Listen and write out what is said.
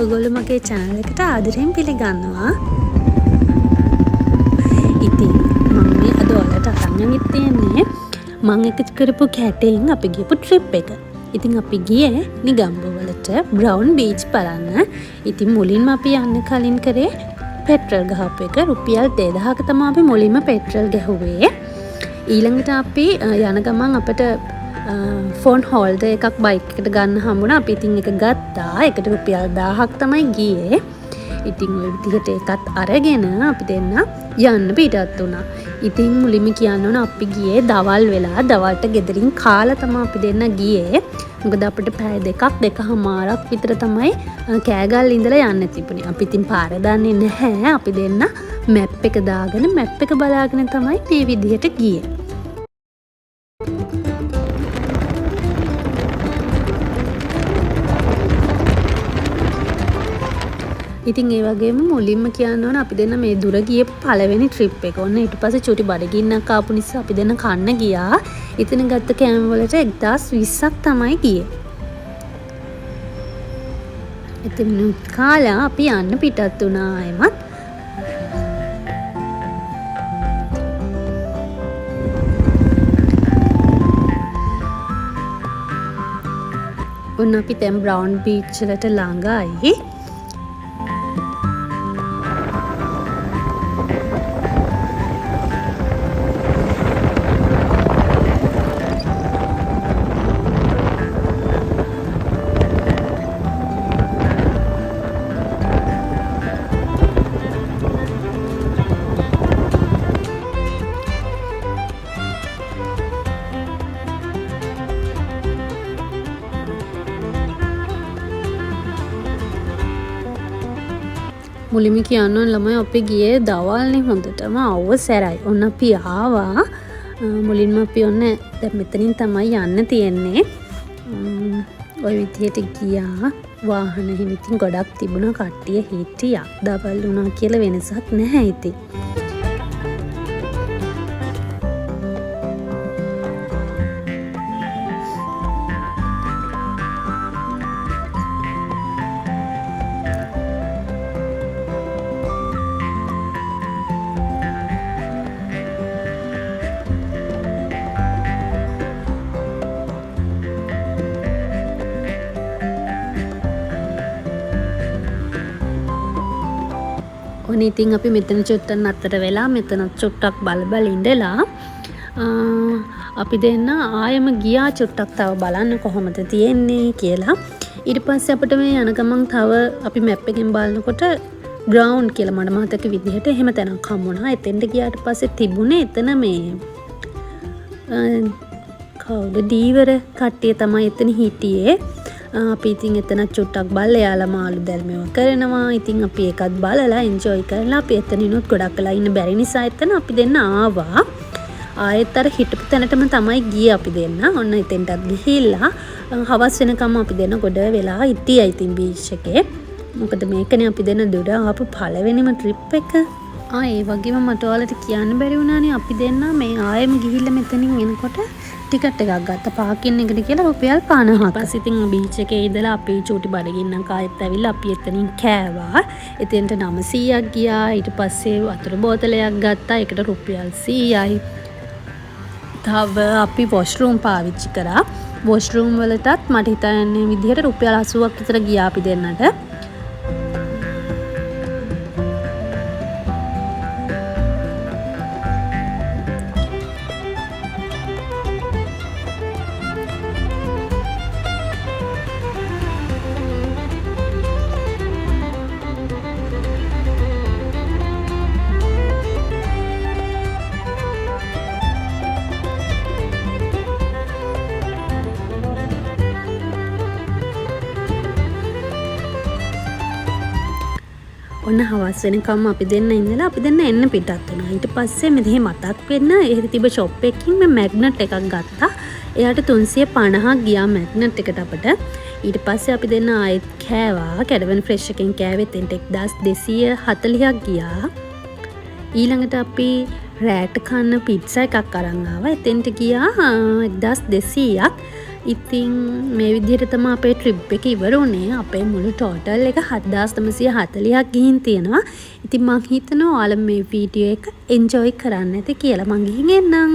ඔයගොල්ලෝ මගේ channel එකට ආදරයෙන් පිළිගන්නවා. ඉතින් මම මේ අද ඔයාලට අරන් ඇවිත් තියෙන්නේ මම එක කරපු කැටෙන් අපි ගියපු trip එක. ඉතින් අපි ගියේ නිගම්බෝ වලට brown beach බලන්න. ඉතින් මුලින්ම අපි යන්න කලින් කරේ පෙට්‍රල් ගහපු එක. රුපියල් 2000ක තමයි අපි මුලින්ම පෙට්‍රල් ගහුවේ. ඊළඟට අපි යන ගමන් අපිට ෆෝන් හෝල්ඩර් එකක් බයික් එකට ගන්න හම්බුණා. අපි ඉතින් එක ගත්තා. ඒකට රුපියල් 1000ක් තමයි ගියේ. ඉතින් ඔය විදිහට එකත් අරගෙන අපි දෙන්න යන්න පිටත් වුණා. ඉතින් මුලින්ම කියන්න ඕන අපි ගියේ දවල් වෙලා. දවල්ට ගෙදරින් කාලා තමයි අපි දෙන්න ගියේ. මොකද අපිට පැය දෙකමාරක් විතර තමයි කෑගල් ඉඳලා යන්න තිබුණේ. අපි ඉතින් පාර දන්නේ නැහැ. අපි දෙන්න මැප් එක දාගෙන මැප් එක බලාගෙන තමයි මේ විදිහට ගියේ. ඉතින් ඒ වගේම මුලින්ම කියන්න ඕන අපි දෙන්න මේ දුර ගියේ පළවෙනි ට්‍රිප් එක. ඔන්න ඊට පස්සේ චුටි බඩගින්නක් ආපු නිසා අපි දෙන්න කන්න ගියා. ඉතින් ගත්ත කෑම වලට 1020ක් තමයි ගියේ. ඉතින් කාලා අපි යන්න පිටත් වුණා එමත්. ඔන්න අපි දැන් බ්‍රවුන් බීච් වලට ළඟයි. මුලින්ම කියන්න ඕන ළමයි අපි ගියේ දවල්නේ හොඳටම අවසරයි. ඔන්න අපි ආවා. මුලින්ම අපි ඔන්න දැන් මෙතනින් තමයි යන්න තියෙන්නේ. ওই විදිහට ගියා. වාහන හිමිතින් ගොඩක් තිබුණා. කට්ටිය හිටියා. දවල් වුණා කියලා වෙනසක් නැහැ ඉතින්. ඔන්න ඉතින් අපි මෙතන චුට්ටක් නතර වෙලා මෙතන චුට්ටක් බල ඉඳලා අපි දෙන්න ආයෙම ගියා චුට්ටක් තව බලන්න කොහොමද තියෙන්නේ කියලා. ඊට පස්සේ අපිට මේ යන ගමන් තව අපි මැප් එකෙන් බලනකොට ග්‍රවුන්ඩ් කියලා මට මතක විදිහට එහෙම තැනක් හම්බුණා. එතෙන්ට ගියාට පස්සේ තිබුණේ එතන මේ කවුද දීවර කට්ටිය තමයි එතන හිටියේ. අපි ඉතින් එතන චුට්ටක් බලලා යාලා මාළු දැල්මේව කරනවා. ඉතින් අපි ඒකත් බලලා එන්ජොයි කරලා අපි එතනිනුත් ගොඩක් වෙලා ඉන්න බැරි නිසා එතන අපි දෙන්න ආවා. ආයෙත් අර හිටපු තැනටම තමයි ගියේ අපි දෙන්න. ඔන්න එතෙන්ටත් ගිහිල්ලා හවස් වෙනකම් අපි දෙන්න ගොඩ වෙලා හිටියා ඉතින් බීච් එකේ. මොකද මේකනේ අපි දෙන්න දුර ආපු පළවෙනිම ට්‍රිප් එක. ඒ වගේම මට ඔයාලට කියන්න බැරි වුණානේ අපි දෙන්න මේ ආයෙම ගිහිල්ලා මෙතනින් එනකොට ටිකට් එකක් ගත්තා පාකින් එකට කියලා රුපියල් 50ක්. ඊපස්සේ ඉතින් බීච් එකේ ඉඳලා අපි චූටි බඩගින්නක් ආයෙත් ඇවිල්ලා අපි එතනින් කෑවා. එතෙන්ට 900ක් ගියා. ඊට පස්සේ වතුර බෝතලයක් ගත්තා. ඒකට රුපියල් 100යි. තව අපි වොෂ්රූම් පාවිච්චි කරා. වොෂ්රූම් වලටත් මට හිතන්නේ විදිහට රුපියල් 80ක් විතර ගියා අපි දෙන්නට. ඔන්න හවස් වෙනකම් අපි දෙන්න ඉඳලා අපි දෙන්න එන්න පිටත් වුණා. ඊට පස්සේ මෙතෙහි මතක් වෙන්න එහෙ තිබ්බ ෂොප් එකකින් මේ මැග්නට් එකක් ගත්තා. එයාට 350ක් ගියා මැග්නට් එකට අපිට. ඊට පස්සේ අපි දෙන්න ආයෙත් කෑවා. කැඩවන් ෆ්‍රෙෂ් එකෙන් කෑවෙ එතෙන්ට 1240ක් ගියා. ඊළඟට අපි රෑට කන්න පිට්සා එකක් අරන් ආවා. එතෙන්ට ගියා 1200ක්. ඉතින් මේ විදිහට තමයි අපේ ට්‍රිප් එක ඉවර වුණේ. අපේ මුළු ටෝටල් එක 7340ක් ගිහින් තියෙනවා. ඉතින් මං හිතනවා ඔයාලා මේ වීඩියෝ එක එන්ජොයි කරන්න ඇති කියලා. මං ගිහින් එන්නම්.